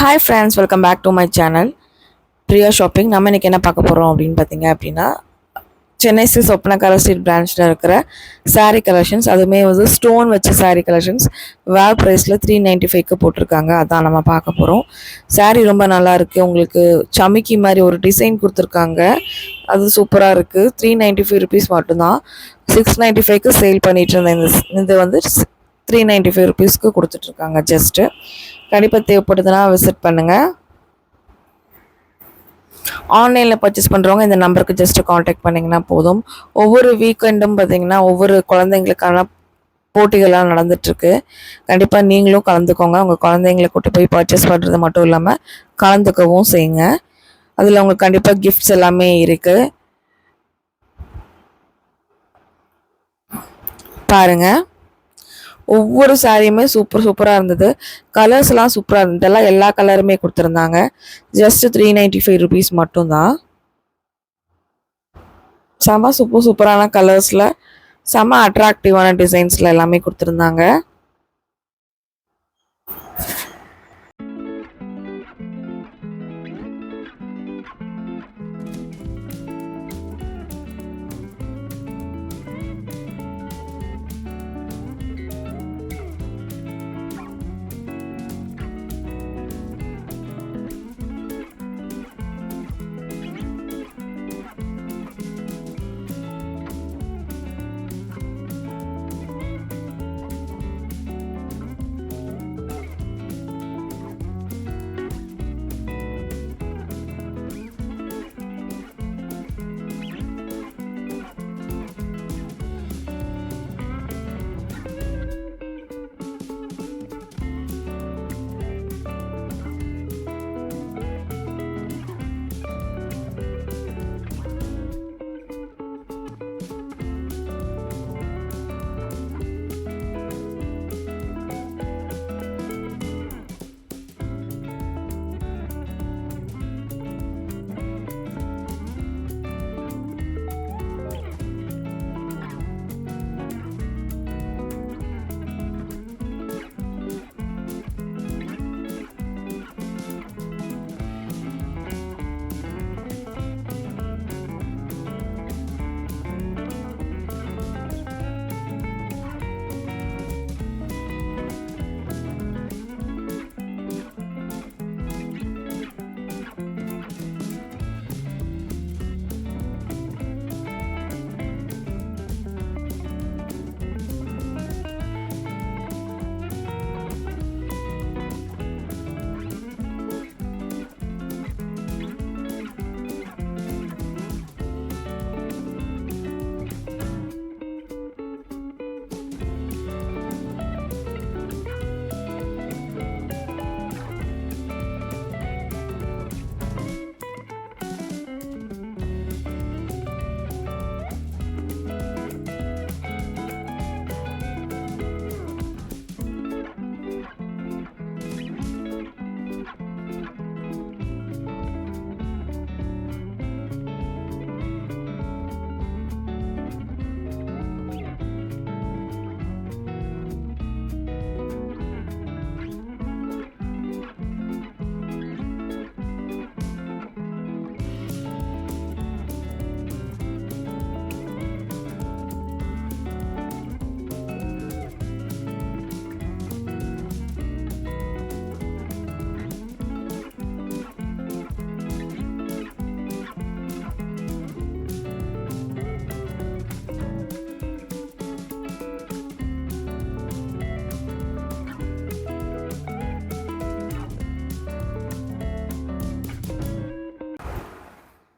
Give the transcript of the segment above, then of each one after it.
Hi friends, welcome back to my channel Priya shopping. நம்ம இன்றைக்கி என்ன பார்க்க போகிறோம் அப்படின்னு பார்த்தீங்க அப்படின்னா, சென்னை சி சொப்னகார ஸ்ட்ரீட் பிரான்ச்சில் இருக்கிற சாரீ கலெக்ஷன்ஸ், அதுவுமே வந்து ஸ்டோன் வச்ச சாரீ கலெக்ஷன்ஸ் வேர் ப்ரைஸில் 395க்கு போட்டிருக்காங்க. அதான் நம்ம பார்க்க போகிறோம். சாரீ ரொம்ப நல்லா இருக்குது. உங்களுக்கு சமிக்கி மாதிரி ஒரு டிசைன் கொடுத்துருக்காங்க, அது சூப்பராக இருக்குது. 395 ருபீஸ் மட்டும்தான். 695க்கு சேல் பண்ணிட்டு இருந்தேன். இது வந்து 395 ருபீஸ்க்கு கொடுத்துட்ருக்காங்க. ஜஸ்ட்டு கண்டிப்பாக தேவைப்படுதுன்னா விசிட் பண்ணுங்கள். ஆன்லைனில் பர்ச்சேஸ் பண்ணுறவங்க இந்த நம்பருக்கு ஜஸ்ட்டு காண்டாக்ட் பண்ணிங்கன்னா போதும். ஒவ்வொரு வீக்கெண்டும் பார்த்திங்கன்னா ஒவ்வொரு குழந்தைங்களுக்கான போட்டிகள்லாம் நடந்துகிட்ருக்கு. கண்டிப்பாக நீங்களும் கலந்துக்கோங்க. உங்கள் குழந்தைங்களை கூட்டி போய் பர்ச்சேஸ் பண்ணுறது மட்டும் இல்லாமல் கலந்துக்கவும் செய்யுங்க. அதில் உங்களுக்கு கண்டிப்பாக கிஃப்ட்ஸ் எல்லாமே இருக்குது. பாருங்கள், ஒவ்வொரு சாரியுமே சூப்பராக இருந்தது. கலர்ஸ்லாம் சூப்பராக இருந்தது. இதெல்லாம் எல்லா கலருமே கொடுத்துருந்தாங்க. ஜஸ்ட் 395 ருபீஸ் மட்டும்தான். செம்ம சூப்பரான கலர்ஸில் செம்ம அட்ராக்டிவான டிசைன்ஸில் எல்லாமே கொடுத்துருந்தாங்க.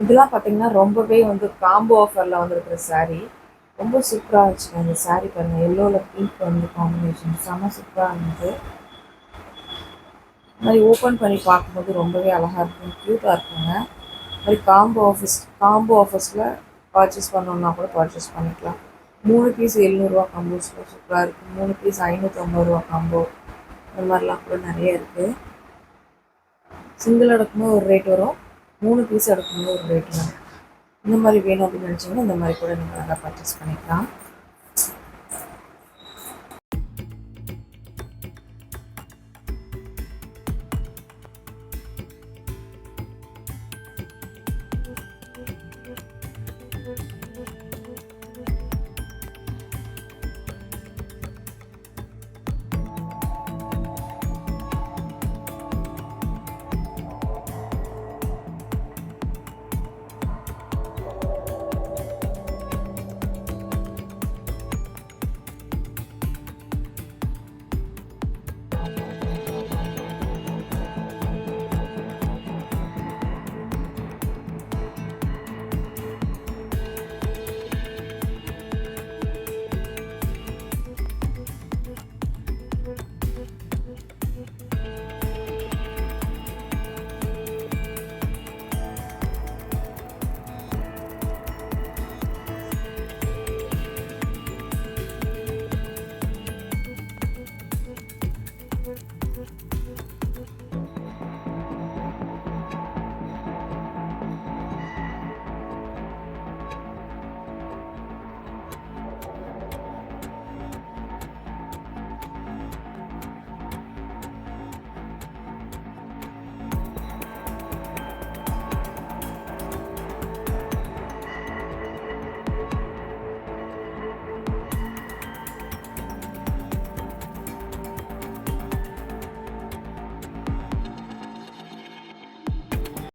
இதெல்லாம் பார்த்தீங்கன்னா ரொம்பவே வந்து காம்போ ஆஃபரில் வந்துருக்கிற சாரீ. ரொம்ப சூப்பராக இருந்துச்சுங்க இந்த சாரீ. பாருங்கள், எல்லோவில் பிங்க் வந்து காம்பினேஷன் செம்ம சூப்பராக இருந்தது. இது மாதிரி ஓப்பன் பண்ணி பார்க்கும்போது ரொம்பவே அழகாக இருக்கும், க்யூட்டாக இருக்குங்க. இது மாதிரி காம்போ ஆஃபர்ஸில் பர்ச்சேஸ் பண்ணணுன்னா கூட பர்ச்சேஸ் பண்ணிக்கலாம். 3 பீஸ் 700 காம்போஸில் சூப்பராக இருக்குது. 3 பீஸ் 550 காம்போ, இந்த மாதிரிலாம் கூட நிறைய இருக்குது. சிங்கிள் எடுக்கும்போது ஒரு ரேட் வரும், 3 பீஸ் எடுக்கும்போது ஒரு ரேட் வரும். இந்த மாதிரி வேணும் அப்படின்னு நினச்சிங்கன்னா இந்த மாதிரி கூட நீங்கள் நல்லா பர்ச்சேஸ் பண்ணிக்கலாம்.